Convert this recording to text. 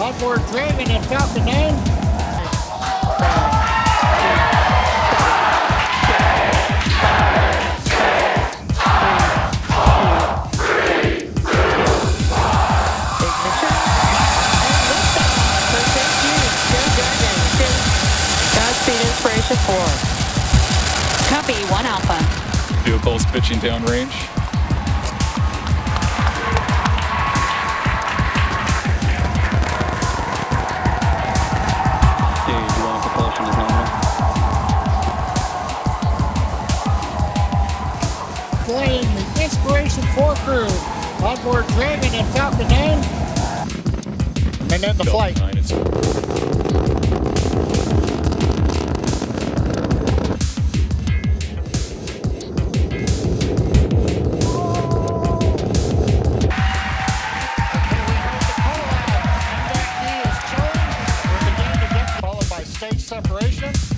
Onboard Draven and Falcon 9. Inspiration 4. Copy, 1 Alpha. Vehicles pitching downrange. Stage 1 propulsion is nominal. Flying the Inspiration 4 crew. Onboard Draven and Falcon 9. And then the flight. Separation.